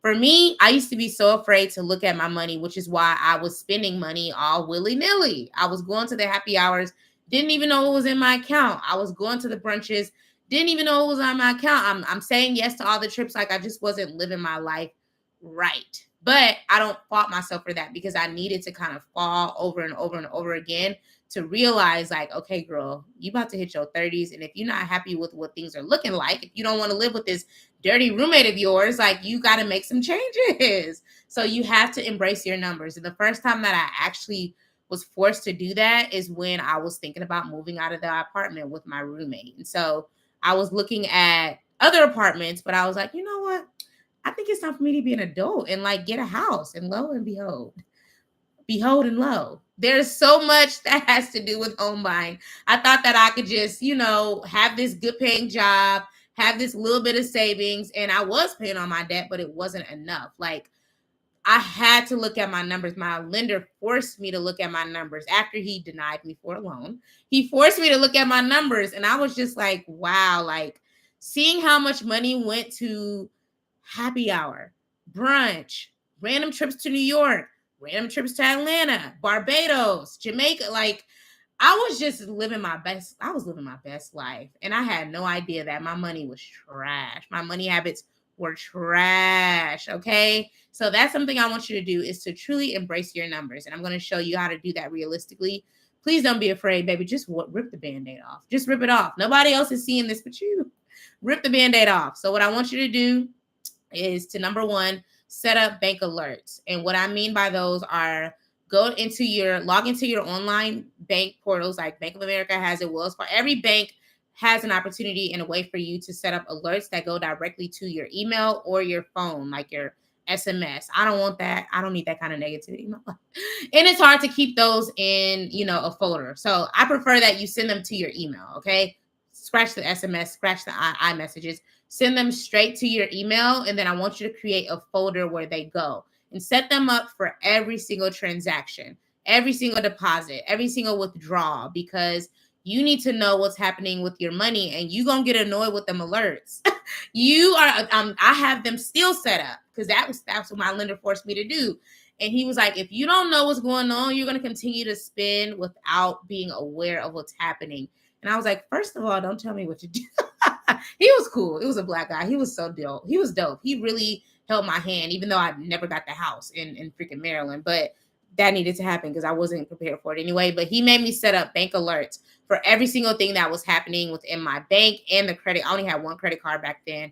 For me, I used to be so afraid to look at my money, which is why I was spending money all willy-nilly. I was going to the happy hours, didn't even know it was in my account. I was going to the brunches, didn't even know it was on my account. I'm saying yes to all the trips like I just wasn't living my life right. But I don't fault myself for that, because I needed to kind of fall over and over and over again to realize like, okay, girl, you about to hit your 30s. And if you're not happy with what things are looking like, if you don't want to live with this dirty roommate of yours, like you got to make some changes. So you have to embrace your numbers. And the first time that I actually was forced to do that is when I was thinking about moving out of the apartment with my roommate. And so I was looking at other apartments, but I was like, you know what? I think it's time for me to be an adult and like get a house. And lo and behold and lo, there's so much that has to do with home buying. I thought that I could just, have this good paying job, have this little bit of savings, and I was paying on my debt, but it wasn't enough. Like I had to look at my numbers. My lender forced me to look at my numbers after he denied me for a loan. He forced me to look at my numbers. And I was just like, wow, like seeing how much money went to happy hour, brunch, random trips to New York, random trips to Atlanta, Barbados, Jamaica. Like I was just living my best. I was living my best life. And I had no idea that my money was trash. My money habits were trash. Okay. So that's something I want you to do, is to truly embrace your numbers. And I'm going to show you how to do that realistically. Please don't be afraid, baby. Just rip the Band-Aid off. Just rip it off. Nobody else is seeing this but you. Rip the Band-Aid off. So what I want you to do is to, number one, set up bank alerts. And what I mean by those are log into your online bank portals, like Bank of America has it, Wells Fargo. Every bank has an opportunity and a way for you to set up alerts that go directly to your email or your phone, like your SMS. I don't want that. I don't need that kind of negativity in my life. And it's hard to keep those in, a folder. So I prefer that you send them to your email. Okay. Scratch the SMS, scratch the iMessages, send them straight to your email. And then I want you to create a folder where they go and set them up for every single transaction, every single deposit, every single withdrawal, because you need to know what's happening with your money, and you're going to get annoyed with them alerts. I have them still set up because that's what my lender forced me to do. And he was like, if you don't know what's going on, you're going to continue to spend without being aware of what's happening. And I was like, first of all, don't tell me what to do. He was cool. It was a black guy. He was so dope. He was dope. He really held my hand, even though I never got the house in freaking Maryland. But that needed to happen because I wasn't prepared for it anyway. But he made me set up bank alerts for every single thing that was happening within my bank and the credit. I only had one credit card back then.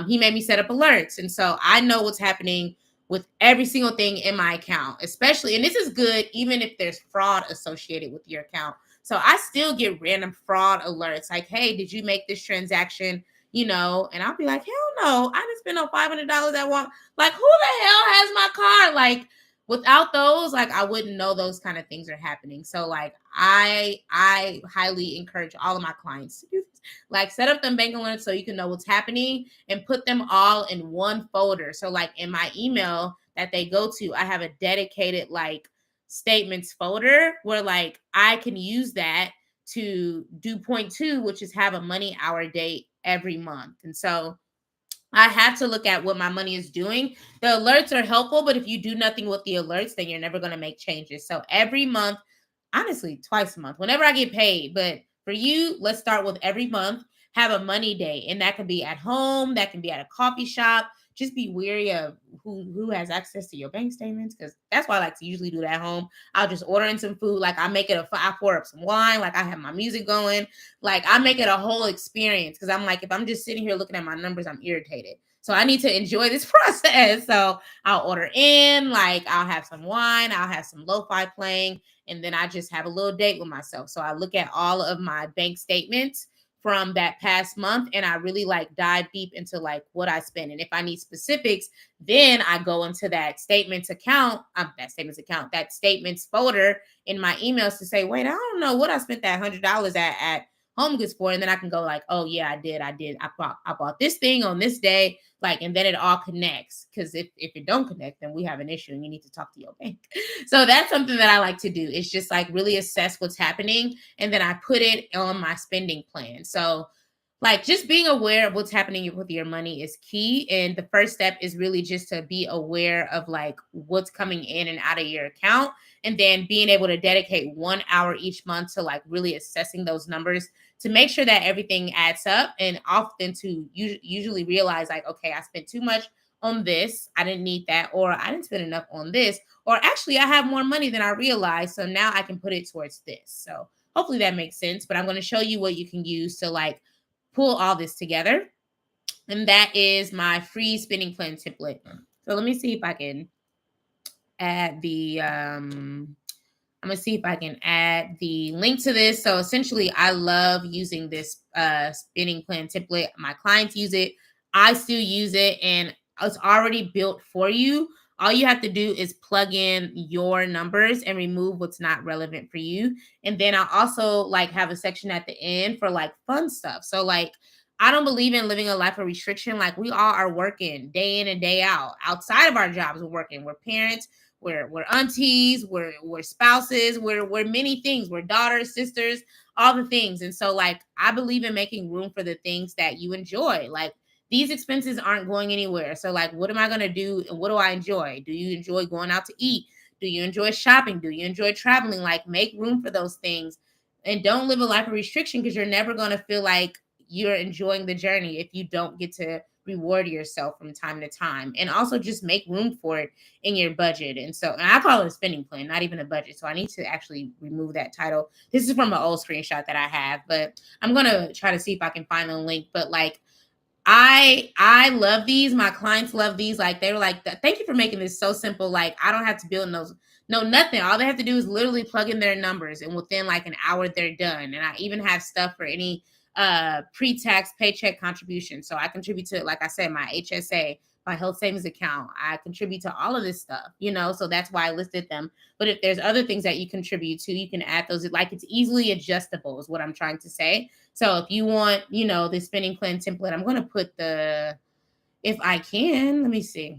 He made me set up alerts. And so I know what's happening with every single thing in my account, especially, and this is good even if there's fraud associated with your account. So I still get random fraud alerts like, hey, did you make this transaction? And I'll be like, hell no, I didn't spend no $500 at one. Like, who the hell has my card? Like, without those, like, I wouldn't know those kind of things are happening. So like, I highly encourage all of my clients to do this. Like, set up them bank alerts so you can know what's happening and put them all in one folder. So like in my email that they go to, I have a dedicated like statements folder where like I can use that to do point 2, which is have a money hour date every month. And so I have to look at what my money is doing. The alerts are helpful, but if you do nothing with the alerts, then you're never going to make changes. So every month, honestly, twice a month, whenever I get paid. But for you, let's start with every month, have a money day. And that can be at home, that can be at a coffee shop. Just be wary of who has access to your bank statements, because that's why I like to usually do that at home. I'll just order in some food. Like I pour up some wine. Like I have my music going. Like I make it a whole experience, because I'm like, if I'm just sitting here looking at my numbers, I'm irritated. So I need to enjoy this process. So I'll order in, like I'll have some wine, I'll have some lo-fi playing, and then I just have a little date with myself. So I look at all of my bank statements from that past month, and I really like dive deep into like what I spend. And if I need specifics, then I go into that statements folder in my emails to say, wait, I don't know what I spent that $100 at Home Goods for. And then I can go like, oh yeah, I did. I bought this thing on this day. Like, and then it all connects. Because if it don't connect, then we have an issue and you need to talk to your bank. So that's something that I like to do. It's just like really assess what's happening, and then I put it on my spending plan. So like just being aware of what's happening with your money is key. And the first step is really just to be aware of like what's coming in and out of your account. And then being able to dedicate 1 hour each month to like really assessing those numbers to make sure that everything adds up, and often to usually realize like, okay, I spent too much on this. I didn't need that, or I didn't spend enough on this, or actually I have more money than I realized. So now I can put it towards this. So hopefully that makes sense. But I'm going to show you what you can use to like pull all this together. And that is my free spending plan template. So let me see if I can add the I'm going to see if I can add the link to this. So essentially, I love using this spending plan template. My clients use it. I still use it, and it's already built for you. All you have to do is plug in your numbers and remove what's not relevant for you. And then I also like have a section at the end for like fun stuff. So like, I don't believe in living a life of restriction. Like we all are working day in and day out. Outside of our jobs, we're working. We're parents. We're aunties, we're spouses, we're many things. We're daughters, sisters, all the things. And so like, I believe in making room for the things that you enjoy. Like these expenses aren't going anywhere. So like, what am I going to do? And what do I enjoy? Do you enjoy going out to eat? Do you enjoy shopping? Do you enjoy traveling? Like make room for those things, and don't live a life of restriction, because you're never going to feel like you're enjoying the journey if you don't get to reward yourself from time to time. And also just make room for it in your budget. And I call it a spending plan, not even a budget. So I need to actually remove that title. This is from an old screenshot that I have, but I'm going to try to see if I can find the link. But like, I love these. My clients love these. Like they were like, thank you for making this so simple. Like I don't have to build nothing. All they have to do is literally plug in their numbers, and within like an hour, they're done. And I even have stuff for any pre-tax paycheck contribution. So I contribute to, like I said, my HSA, my health savings account. I contribute to all of this stuff, so that's why I listed them. But if there's other things that you contribute to, you can add those. Like, it's easily adjustable is what I'm trying to say. So if you want, the spending plan template, I'm going to put if I can, let me see,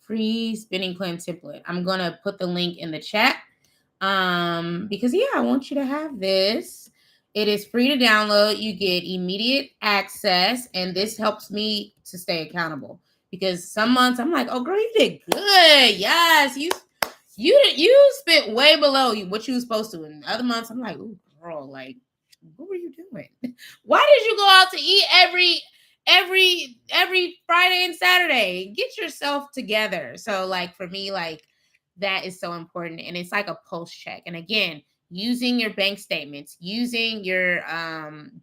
free spending plan template. I'm going to put the link in the chat because I want you to have this. It is free to download. You get immediate access, and this helps me to stay accountable, because some months I'm like, oh girl, you did good. Yes, you spent way below what you were supposed to. And other months I'm like, oh girl, like, what were you doing? Why did you go out to eat every Friday and Saturday? Get yourself together. So like for me, like that is so important. And it's like a pulse check. And again, using your bank statements, using your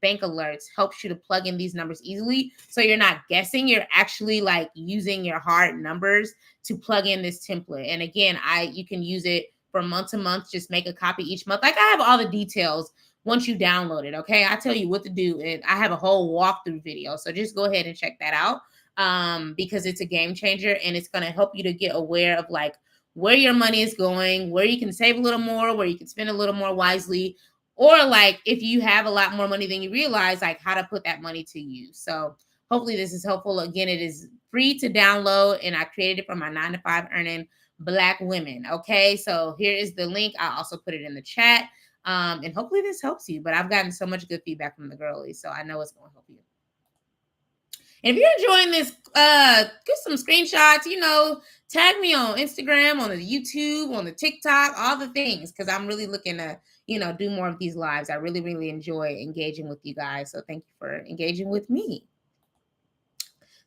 bank alerts helps you to plug in these numbers easily. So you're not guessing, you're actually like using your hard numbers to plug in this template. And again, you can use it from month to month. Just make a copy each month. Like I have all the details once you download it. Okay. I tell you what to do. And I have a whole walkthrough video. So just go ahead and check that out because it's a game changer, and it's going to help you to get aware of like where your money is going, where you can save a little more, where you can spend a little more wisely, or like if you have a lot more money than you realize, like how to put that money to use. So hopefully this is helpful. Again, it is free to download, and I created it for my 9-to-5 earning Black women. Okay. So here is the link. I'll also put it in the chat. And hopefully this helps you, but I've gotten so much good feedback from the girlies, so I know it's going to help you. And if you're enjoying this, get some screenshots, tag me on Instagram, on the YouTube, on the TikTok, all the things, because I'm really looking to, do more of these lives. I really, really enjoy engaging with you guys. So thank you for engaging with me.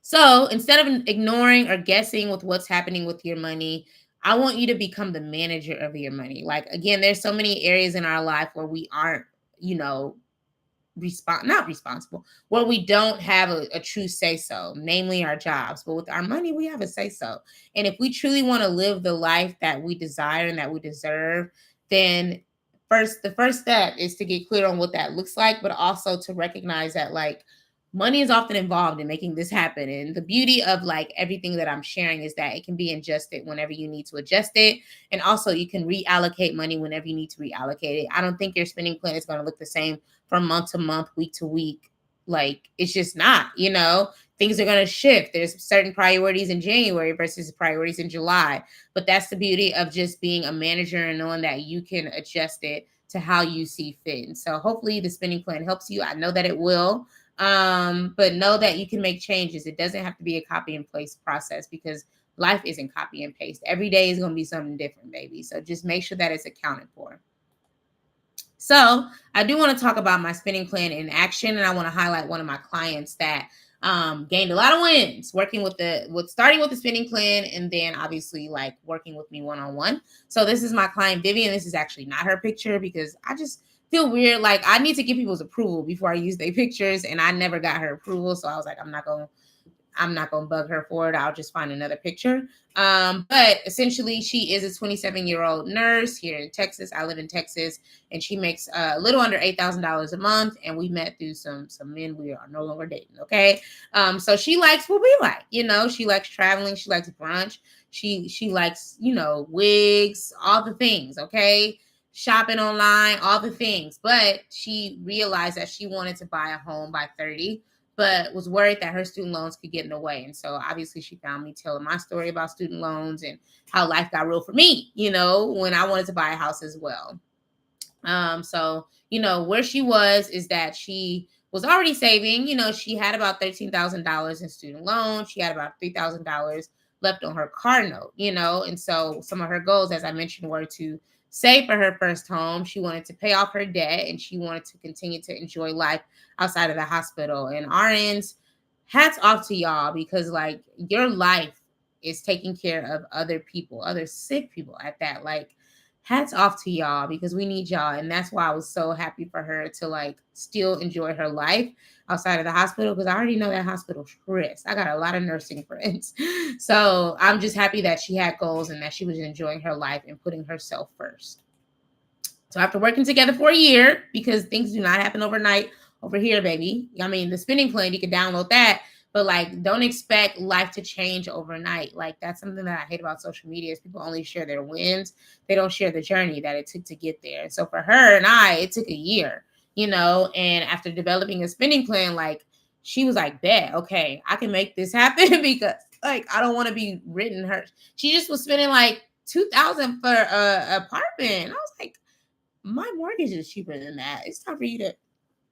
So instead of ignoring or guessing with what's happening with your money, I want you to become the manager of your money. Like, again, there's so many areas in our life where we aren't, not responsible, where we don't have a true say-so, namely our jobs. But with our money, we have a say-so. And if we truly want to live the life that we desire and that we deserve, then the first step is to get clear on what that looks like, but also to recognize that like money is often involved in making this happen. And the beauty of like everything that I'm sharing is that it can be adjusted whenever you need to adjust it. And also you can reallocate money whenever you need to reallocate it. I don't think your spending plan is going to look the same from month to month, week to week. Like it's just not, things are going to shift. There's certain priorities in January versus priorities in July. But that's the beauty of just being a manager and knowing that you can adjust it to how you see fit. And so hopefully the spending plan helps you. I know that it will. But know that you can make changes. It doesn't have to be a copy and paste process, because life isn't copy and paste. Every day is going to be something different, baby. So just make sure that it's accounted for. So I do want to talk about my spending plan in action, and I want to highlight one of my clients that gained a lot of wins working starting with the spending plan, and then obviously like working with me one-on-one. So this is my client Vivian. This is actually not her picture because I just feel weird. Like I need to get people's approval before I use their pictures, and I never got her approval. So I was like, I'm not going to bug her for it. I'll just find another picture. But essentially she is a 27-year-old nurse here in Texas. I live in Texas, and she makes a little under $8,000 a month. And we met through some men we are no longer dating. Okay. So she likes what we like, she likes traveling. She likes brunch. She likes, wigs, all the things. Okay. Shopping online, all the things. But she realized that she wanted to buy a home by 30, but was worried that her student loans could get in the way. And so obviously she found me telling my story about student loans and how life got real for me, when I wanted to buy a house as well. So, where she was is that she was already saving. She had about $13,000 in student loans. She had about $3,000 left on her car note, and so some of her goals, as I mentioned, were to save for her first home. She wanted to pay off her debt, and she wanted to continue to enjoy life outside of the hospital. And RNs, hats off to y'all, because like your life is taking care of other people, other sick people at that. Like hats off to y'all, because we need y'all. And that's why I was so happy for her to like still enjoy her life outside of the hospital, because I already know that hospital stress. I got a lot of nursing friends. So I'm just happy that she had goals and that she was enjoying her life and putting herself first. So after working together for a year, because things do not happen overnight over here, baby. I mean, the spending plan, you can download that. But like, don't expect life to change overnight. Like, that's something that I hate about social media is people only share their wins. They don't share the journey that it took to get there. And so for her and I, it took a year, and after developing a spending plan, like, she was like, bet, okay, I can make this happen because like I don't want to be written her. She just was spending like 2,000 for a apartment. I was like, my mortgage is cheaper than that. It's time for you to.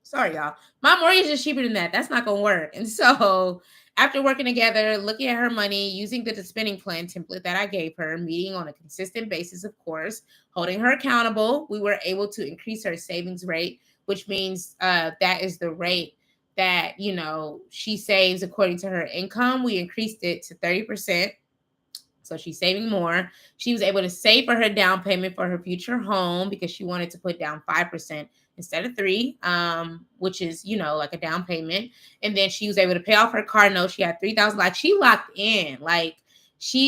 Sorry, y'all. My mortgage is cheaper than that. That's not gonna work. And so, after working together, looking at her money, using the spending plan template that I gave her, meeting on a consistent basis, of course, holding her accountable, we were able to increase her savings rate, which means that is the rate that she saves according to her income. We increased it to 30%. So she's saving more. She was able to save for her down payment for her future home because she wanted to put down 5% instead of 3, which is, like a down payment. And then she was able to pay off her car note. She had 3,000. Like, she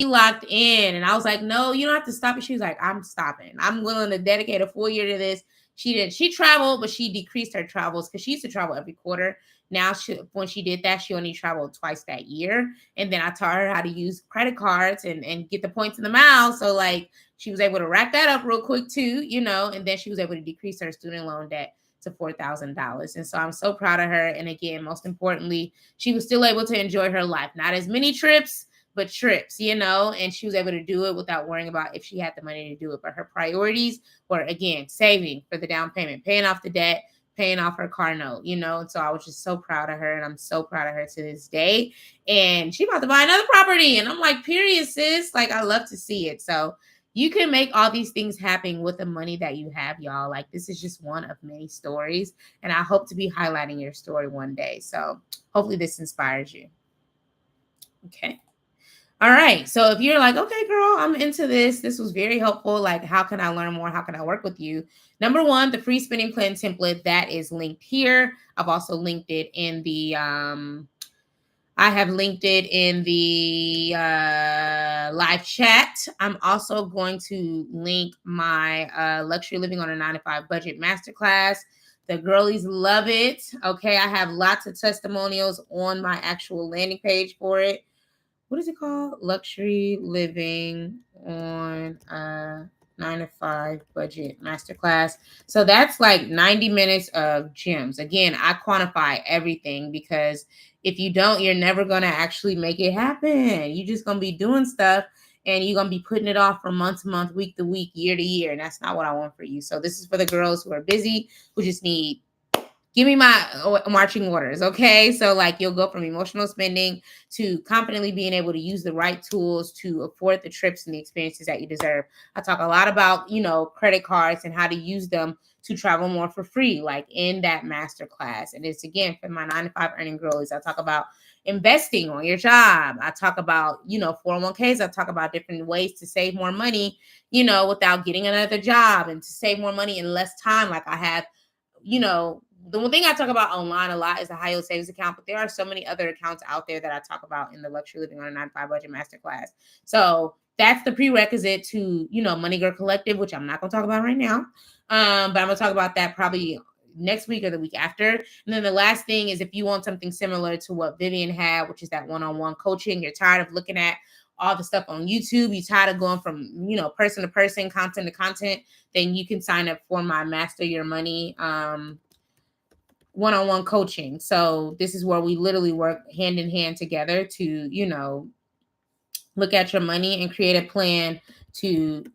locked in. And I was like, no, you don't have to stop it. She was like, I'm stopping. I'm willing to dedicate a full year to this. She traveled, but she decreased her travels because she used to travel every quarter. Now, when she did that, she only traveled twice that year. And then I taught her how to use credit cards and get the points in the miles. So like she was able to rack that up real quick too, and then she was able to decrease her student loan debt to $4,000. And so I'm so proud of her. And again, most importantly, she was still able to enjoy her life. Not as many trips, but trips, and she was able to do it without worrying about if she had the money to do it. But her priorities were, again, saving for the down payment, paying off the debt, paying off her car note, and so I was just so proud of her, and I'm so proud of her to this day. And she about to buy another property, and I'm like, period, sis. Like, I love to see it. So you can make all these things happen with the money that you have, y'all. Like, this is just one of many stories, and I hope to be highlighting your story one day. So hopefully this inspires you. Okay. All right. So if you're like, okay, girl, I'm into this. This was very helpful. Like, how can I learn more? How can I work with you? Number one, the free spending plan template that is linked here. I've also linked it in the live chat. I'm also going to link my luxury living on a 9-to-5 budget masterclass. The girlies love it. Okay. I have lots of testimonials on my actual landing page for it. What is it called? Luxury living on a 9-to-5 budget masterclass. So that's like 90 minutes of gems. Again, I quantify everything because if you don't, you're never going to actually make it happen. You're just going to be doing stuff and you're going to be putting it off from month to month, week to week, year to year. And that's not what I want for you. So this is for the girls who are busy, who just need give me my marching orders, okay? So like you'll go from emotional spending to confidently being able to use the right tools to afford the trips and the experiences that you deserve. I talk a lot about, credit cards and how to use them to travel more for free, like in that masterclass. And it's, again, for my 9-to-5 earning girlies. I talk about investing on your job. I talk about, 401ks. I talk about different ways to save more money, without getting another job and to save more money in less time. Like I have, the one thing I talk about online a lot is the high yield savings account, but there are so many other accounts out there that I talk about in the luxury living on a 9-to-5 budget masterclass. So that's the prerequisite to, Money Girl Collective, which I'm not going to talk about right now. But I'm going to talk about that probably next week or the week after. And then the last thing is if you want something similar to what Vivian had, which is that one-on-one coaching, you're tired of looking at all the stuff on YouTube, you're tired of going from, person to person, content to content, then you can sign up for my Master Your Money one-on-one coaching. So this is where we literally work hand in hand together to, look at your money and create a plan to,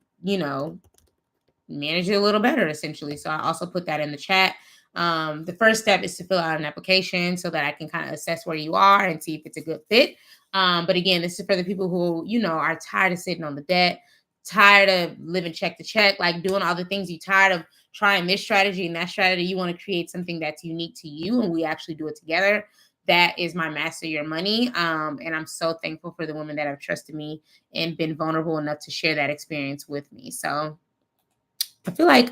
manage it a little better, essentially. So I also put that in the chat. The first step is to fill out an application so that I can kind of assess where you are and see if it's a good fit. But again, this is for the people who, are tired of sitting on the debt, tired of living check to check, like doing all the things. You're tired of trying this strategy and that strategy. You want to create something that's unique to you, and we actually do it together. That is my Master Your Money. And I'm so thankful for the women that have trusted me and been vulnerable enough to share that experience with me. So I feel like,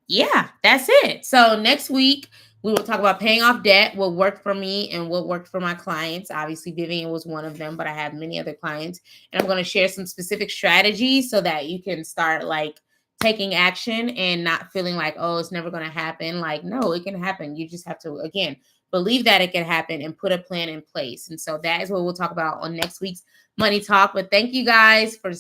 yeah, that's it. So next week, we will talk about paying off debt, what worked for me and what worked for my clients. Obviously, Vivian was one of them, but I have many other clients. And I'm going to share some specific strategies so that you can start like taking action and not feeling like, oh, it's never going to happen. Like, no, it can happen. You just have to, again, believe that it can happen, and put a plan in place. And so that is what we'll talk about on next week's Money Talk. But thank you guys for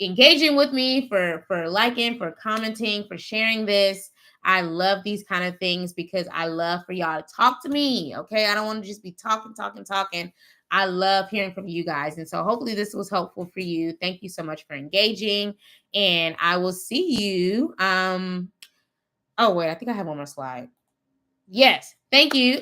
engaging with me, for liking, for commenting, for sharing this. I love these kind of things because I love for y'all to talk to me. Okay. I don't want to just be talking. I love hearing from you guys. And so hopefully this was helpful for you. Thank you so much for engaging. And I will see you. Oh wait, I think I have one more slide. Yes. Thank you.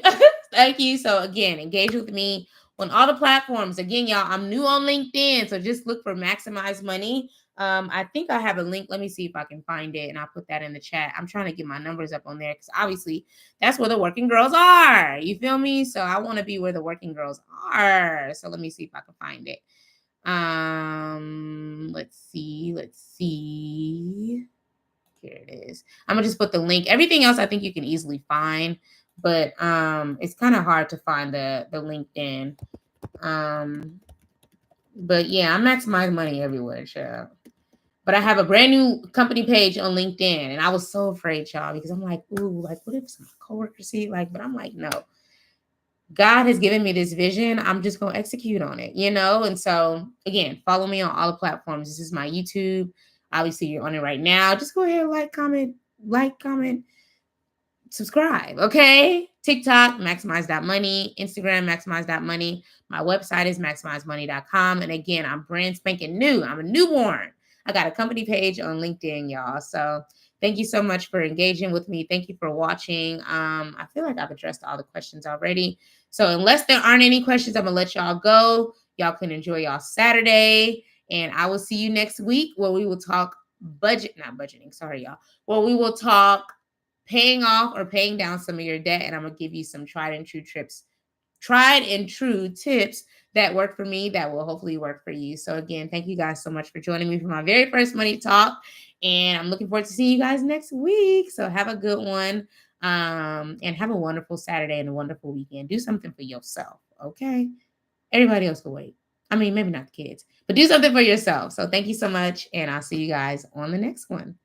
Thank you. So again, engage with me on all the platforms. Again, y'all, I'm new on LinkedIn, so just look for Maximize Money. I think I have a link. Let me see if I can find it, and I'll put that in the chat. I'm trying to get my numbers up on there because obviously that's where the working girls are. You feel me? So I want to be where the working girls are. So let me see if I can find it. Let's see. Here it is. I'm gonna just put the link. Everything else I think you can easily find, but it's kind of hard to find the LinkedIn. But yeah, I maximize money everywhere, child. But I have a brand new company page on LinkedIn, and I was so afraid, y'all, because I'm like, ooh, like what if some coworkers see? Like, but I'm like, no. God has given me this vision. I'm just gonna execute on it, you know? And so again, follow me on all the platforms. This is my YouTube. Obviously, you're on it right now. Just go ahead, like, comment, subscribe. Okay. TikTok, maximize.money. Instagram, maximize.money. My website is maximizemoney.com. And again, I'm brand spanking new. I'm a newborn. I got a company page on LinkedIn, y'all. So thank you so much for engaging with me. Thank you for watching. I feel like I've addressed all the questions already. So unless there aren't any questions, I'm gonna let y'all go. Y'all can enjoy y'all Saturday. And I will see you next week where we will talk not budgeting. Sorry, y'all. Where we will talk paying off or paying down some of your debt. And I'm going to give you some tried and true tips that work for me that will hopefully work for you. So again, thank you guys so much for joining me for my very first Money Talk. And I'm looking forward to seeing you guys next week. So have a good one. And have a wonderful Saturday and a wonderful weekend. Do something for yourself. Okay. Everybody else will wait. I mean, maybe not the kids, but do something for yourself. So thank you so much. And I'll see you guys on the next one.